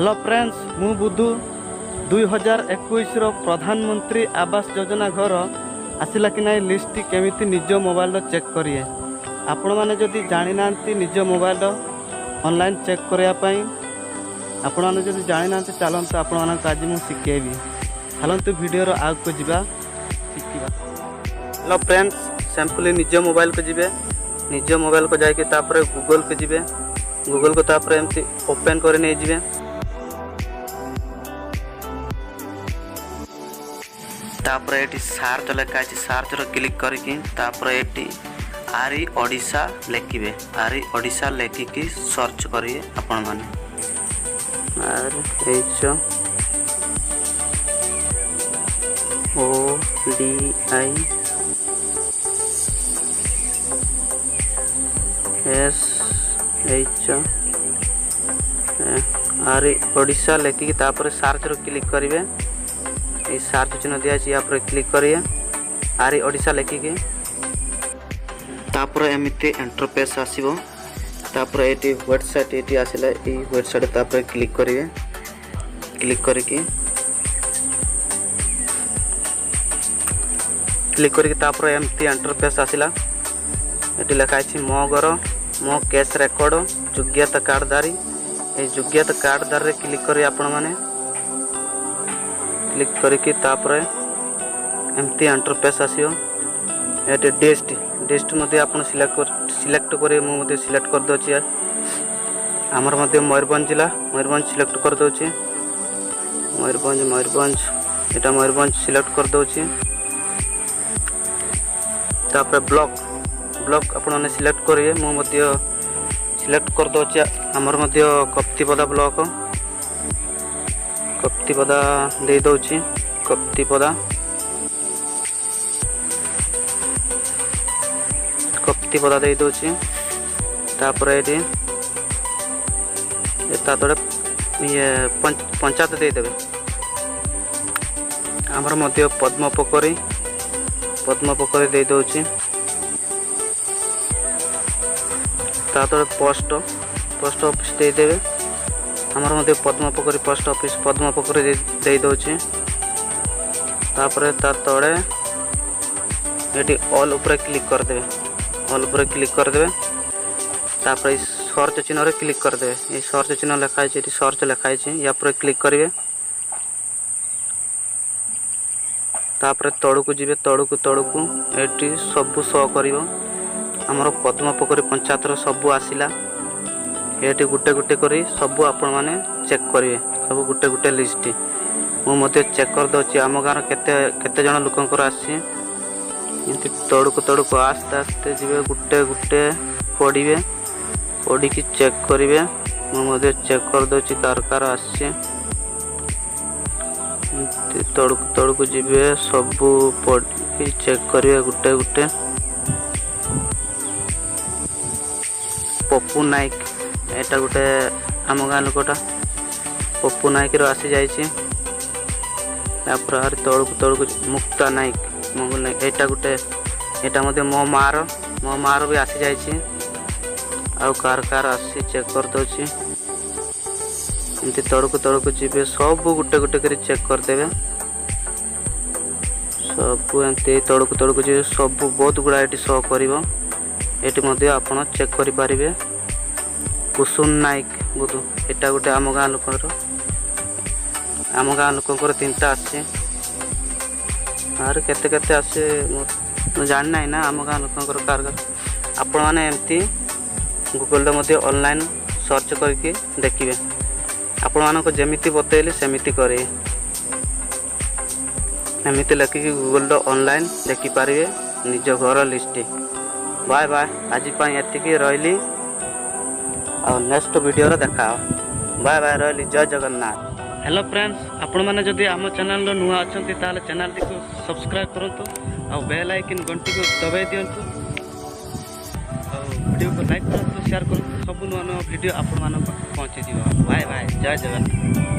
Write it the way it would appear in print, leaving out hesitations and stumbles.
Hello friends, मु बुद्धू 2021 प्रधानमंत्री आवास योजना घर आसला कि ना लिस्ट केमिति निज मोबाइल चेक करिए। आपण मैंने जदि जानी ना निज मोबाइल ऑनलाइन चेक करने आपण मैंने जदि जानी ना चलते आपण मानक आज मुझे शिखेबी। चलते वीडियो आग को जीवा शिखा। हेलो फ्रेंड्स, सिंपली निज मोबाइल को जीवे, निज मोबाइल को जाके गूगल को जीवे, गूगल को तापर एमती ओपन कर नहीं जीवे। तापर ये सार्च लेखा है, सार्च क्लिक करके तापर ये आरी ओडिशा लिखे, आरी ओडिशा लिखिकी सर्च करिए आपण माने। आरी ओडिशा लिखिकी तापर सार्च क्लिक करिवे। ये सार्च चिन्ह दिया या पर क्लिक करिए आरी ओडिशा लिखिकी तापर एमती इंटरफेस आसीबो। तापर एटी वेबसाइट एटी आसिला, ये वेबसाइट तापर क्लिक करिए, क्लिक करके तापर एमती इंटरफेस आसिला। एटी लिखा है मो घर मो केस रेकर्ड योग्यता कार्डधारी। ये योग्यता कार्डधारी क्लिक करिए आपण माने, क्लिक करके तापर एमती इंटरफेस आसियो। ये डिस्ट मध्य आप सिलेक्ट करें, मुझे सिलेक्ट कर दोची। आमर मध्य मयूरभंज जिला, मयूरभंज सिलेक्ट कर दोची। मयूरभंज एटा मयूरभंज सिलेक्ट कर दोची। तापर ब्लॉक आपने सिलेक्ट करिए, मुझे सिलेक्ट कर दोची। आमर मध्य कप्तिपदा ब्लॉक, कप्तिपदा दे दोची, कप्तिपदा दे दोची। तापर ये पंचायत दे देवे। आमर मध्य पद्म पोखरी दे दोची। तापर पोस्ट ऑफिस दे देवे। आमर मध्य पद्म पोखरी पोस्ट ऑफिस पद्म पोखरी दे दोची। तापर ता तळे ये ऑल ऊपर क्लिक कर देवे, ऑल ऊपर क्लिक कर देवे। तापर सर्च चिन्ह क्लिक कर देवे। ये सर्च चिन्ह लिखा है, सर्च लिखा है, या पर क्लिक करेंगे। तापर तड़ू जीवे, तड़ू ये सब शो कर आमर पद्म पोखरी पंचायत सबू आसला। ये गुटे गुटे कर सब आपण मैंने चेक करेंगे, सब गुटे गुटे लिस्ट मुझे चेक कर दौची। आम गाँव केते जन लोकंर आसी तड़ू आस्ते आस्ते जी गुटे गुटे पढ़ी चेक करेंगे। मुझे चेक कर दौची कार कार आसी तड़ू जी सब पढ़ी चेक करेंगे गुटे गुटे। पप्पू नाइक एटा गोटे आम गाँ लोकटा पप्पू नाइक आसी जाइए। तड़ू मुक्ता नाइक मंगल नाइक एटा गोटे, एटा मध्य मो मार भी आसी जाइए। आउ कार कार आसी चेक कर दोची। एमती तड़ू जीवे सब गुटे गुटे कर चेक कर देवे। सब एमती तड़ू जी सब बहुत गुड़ा ये शो कर ये आप चेक करें। कुसुम नाइक बुधु एटा गोटे आम गाँ लोकर, आम गाँ लोकर 3टा आसी। आर केते केते आसे जान ना ना आम गाँ लोकर कार कार आपण मैंने एमती गूगल मध्य ऑनलाइन सर्च करके देखिए। आपण मानक जमीती बतैली सेमिति करे, एमती लिखिकी गूगल ऑनलाइन देखिपारे निज घर लिस्ट। बाय बाय, आज ये रही और नेक्स्ट वीडियो देखा। बाय बाय, रही। जय जगन्नाथ। हेलो फ्रेंड्स, आपण मैंने जदि आम चैनल नुआ अच्छा ताले चैनल को सब्सक्राइब करूँ और बेल आइकन घंटी को दबाई दिंतु और वीडियो को लाइक करूँ, शेयर करूँ। सब नुआ नुआ वीडियो आपण पहुँची। बाय बाय, जय जगन्नाथ।